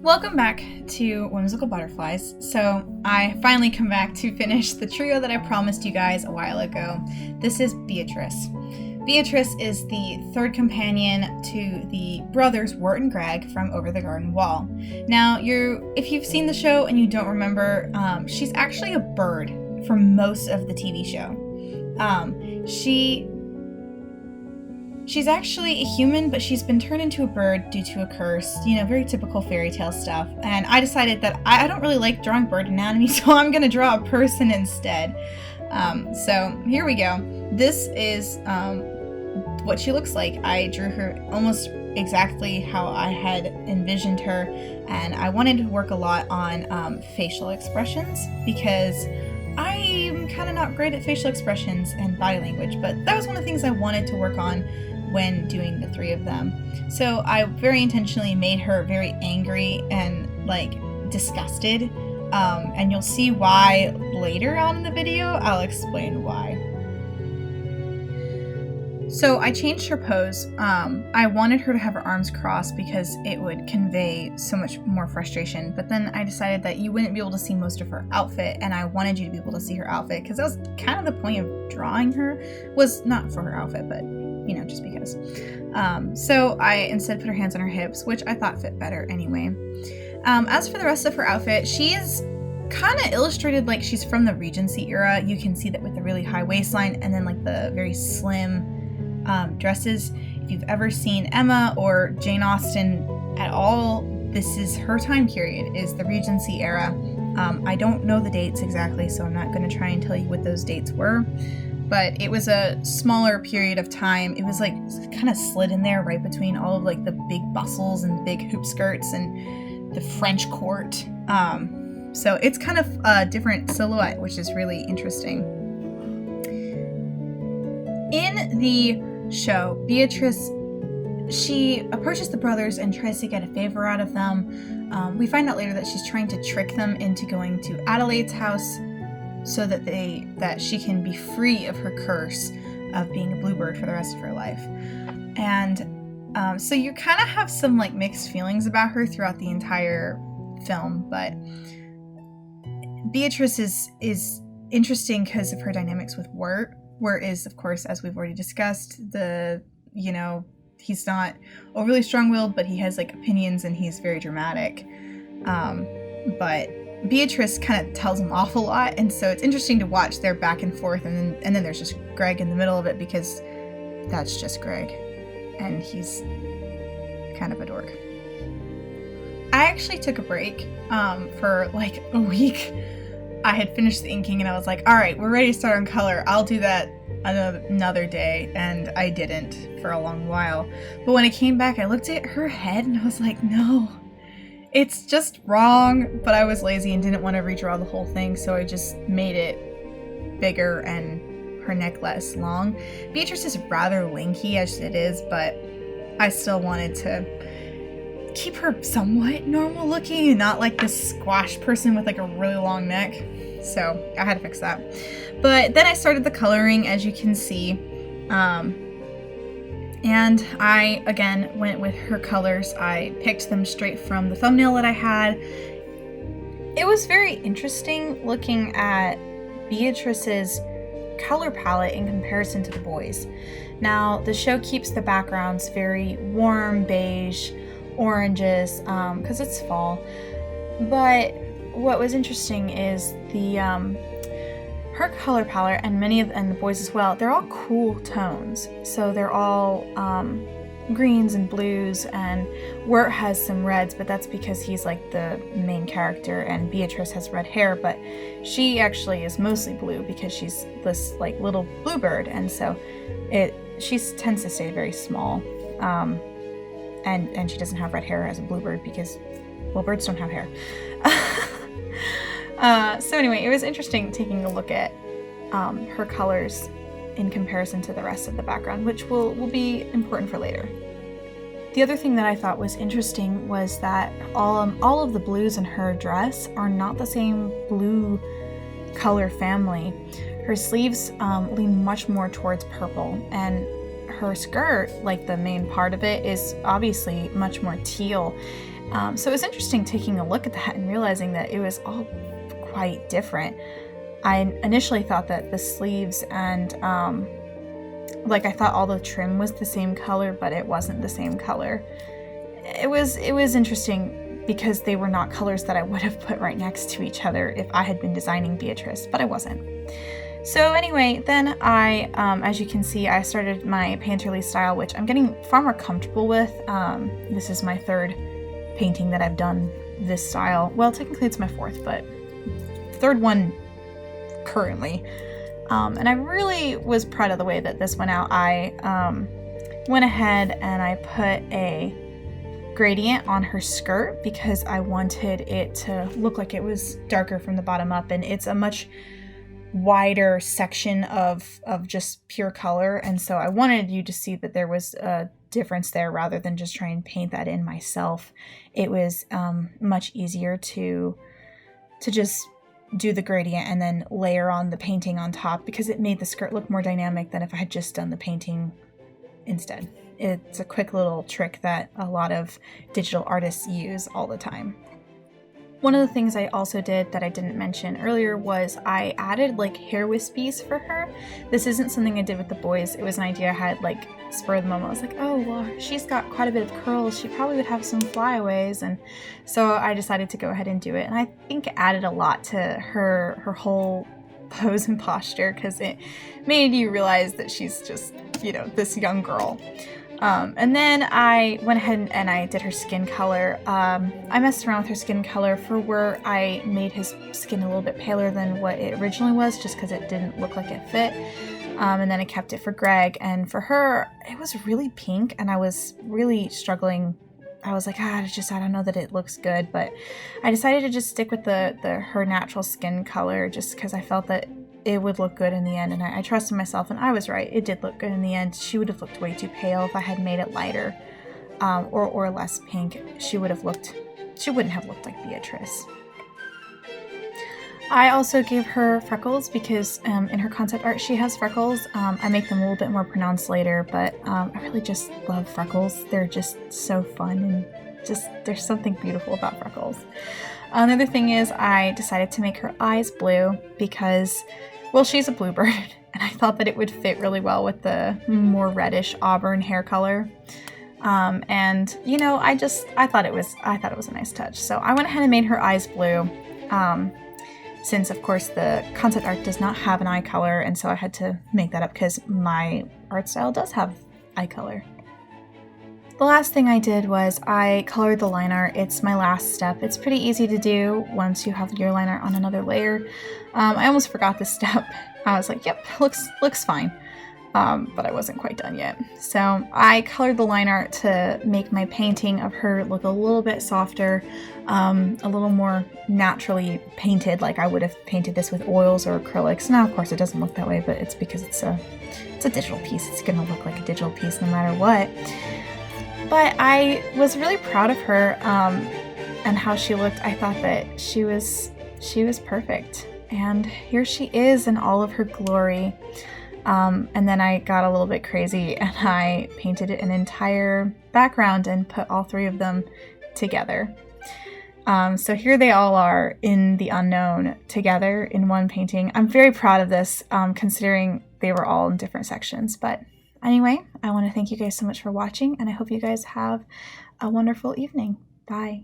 Welcome back to Whimsical Butterflies. So I finally come back to finish the trio that I promised you guys a while ago. This is Beatrice. Beatrice is the third companion to the brothers Wirt and Greg from Over the Garden Wall. Now, if you've seen the show and you don't remember, she's actually a bird for most of the TV show. She's actually a human, but she's been turned into a bird due to a curse, very typical fairy tale stuff. And I decided that I don't really like drawing bird anatomy, so I'm going to draw a person instead. So here we go. This is what she looks like. I drew her almost exactly how I had envisioned her, and I wanted to work a lot on facial expressions because I'm kind of not great at facial expressions and body language, but that was one of the things I wanted to work on when doing the three of them. So I very intentionally made her very angry and disgusted, and you'll see why later on in the video. I'll explain why. So I changed her pose. I wanted her to have her arms crossed because it would convey so much more frustration, but then I decided that you wouldn't be able to see most of her outfit, and I wanted you to be able to see her outfit because that was kind of the point of drawing her, was not for her outfit, but just because. So I instead put her hands on her hips, which I thought fit better anyway. As for the rest of her outfit, she is kind of illustrated like she's from the Regency era. You can see that with the really high waistline and then the very slim dresses. If you've ever seen Emma or Jane Austen at all, this is her time period, is the Regency era. I don't know the dates exactly, so I'm not going to try and tell you what those dates were, but it was a smaller period of time. It was kind of slid in there right between all of the big bustles and big hoop skirts and the French court. So it's kind of a different silhouette, which is really interesting. In the show, Beatrice, she approaches the brothers and tries to get a favor out of them. We find out later that she's trying to trick them into going to Adelaide's house so that she can be free of her curse of being a bluebird for the rest of her life. And so you kind of have some mixed feelings about her throughout the entire film, but Beatrice is interesting because of her dynamics with Wirt. Wirt is, of course, as we've already discussed, he's not overly strong-willed, but he has opinions and he's very dramatic. But Beatrice kind of tells him off a lot, and so it's interesting to watch their back and forth, and then there's just Greg in the middle of it because that's just Greg, and he's kind of a dork. I actually took a break for a week. I had finished the inking and I was like, all right, we're ready to start on color. I'll do that another day, and I didn't for a long while. But when I came back, I looked at her head and I was like, no, it's just wrong. But I was lazy and didn't want to redraw the whole thing, so I just made it bigger and her neck less long. Beatrice is rather lanky as it is, but I still wanted to keep her somewhat normal looking and not this squash person with a really long neck. So I had to fix that. But then I started the coloring, as you can see. And I, again, went with her colors. I picked them straight from the thumbnail that I had. It was very interesting looking at Beatrice's color palette in comparison to the boys. Now, the show keeps the backgrounds very warm, beige, oranges, because it's fall. But what was interesting is her color palette, and the boys as well, they're all cool tones. So they're all greens and blues, and Wirt has some reds, but that's because he's the main character, and Beatrice has red hair, but she actually is mostly blue because she's this little bluebird, and so she tends to stay very small. And she doesn't have red hair as a bluebird because, birds don't have hair. So anyway, it was interesting taking a look at her colors in comparison to the rest of the background, which will be important for later. The other thing that I thought was interesting was that all of the blues in her dress are not the same blue color family. Her sleeves lean much more towards purple, and her skirt, like the main part of it, is obviously much more teal. So it was interesting taking a look at that and realizing that it was all quite different. I initially thought that the sleeves and I thought all the trim was the same color, but it wasn't the same color. It was interesting because they were not colors that I would have put right next to each other if I had been designing Beatrice, but I wasn't. So anyway, then I, as you can see, I started my painterly style, which I'm getting far more comfortable with. This is my third painting that I've done this style. Well, technically it's my fourth, but third one currently. And I really was proud of the way that this went out. I went ahead and I put a gradient on her skirt because I wanted it to look like it was darker from the bottom up, and it's a much wider section of just pure color, and so I wanted you to see that there was a difference there rather than just try and paint that in myself. It was much easier to just do the gradient and then layer on the painting on top because it made the skirt look more dynamic than if I had just done the painting instead. It's a quick little trick that a lot of digital artists use all the time. One of the things I also did that I didn't mention earlier was I added like hair wispies for her. This isn't something I did with the boys. It was an idea I had like spur of the moment. I was like, oh, well, she's got quite a bit of curls. She probably would have some flyaways. And so I decided to go ahead and do it. And I think it added a lot to her whole pose and posture because it made you realize that she's just, this young girl. And then I went ahead and I did her skin color. I messed around with her skin color for where I made his skin a little bit paler than what it originally was just because it didn't look like it fit. And then I kept it for Greg. And for her, it was really pink and I was really struggling. I was like, I don't know that it looks good. But I decided to just stick with her natural skin color just because I felt that it would look good in the end, and I trusted myself, and I was right. It did look good in the end. She would have looked way too pale if I had made it lighter or less pink. She wouldn't have looked like Beatrice. I also gave her freckles because in her concept art she has freckles. I make them a little bit more pronounced later, but I really just love freckles. They're just so fun, and there's something beautiful about freckles. Another thing is I decided to make her eyes blue because, well, she's a bluebird, and I thought that it would fit really well with the more reddish auburn hair color. I thought it was a nice touch. So I went ahead and made her eyes blue. Since of course the concept art does not have an eye color, and so I had to make that up because my art style does have eye color. The last thing I did was I colored the line art. It's my last step. It's pretty easy to do once you have your line art on another layer. I almost forgot this step. I was like, yep, looks fine. But I wasn't quite done yet. So I colored the line art to make my painting of her look a little bit softer, a little more naturally painted, like I would have painted this with oils or acrylics. Now, of course, it doesn't look that way, but it's because it's a digital piece. It's gonna look like a digital piece no matter what. But I was really proud of her and how she looked. I thought that she was perfect. And here she is in all of her glory. And then I got a little bit crazy and I painted an entire background and put all three of them together. So here they all are in the unknown together in one painting. I'm very proud of this, considering they were all in different sections. But anyway, I want to thank you guys so much for watching, and I hope you guys have a wonderful evening. Bye.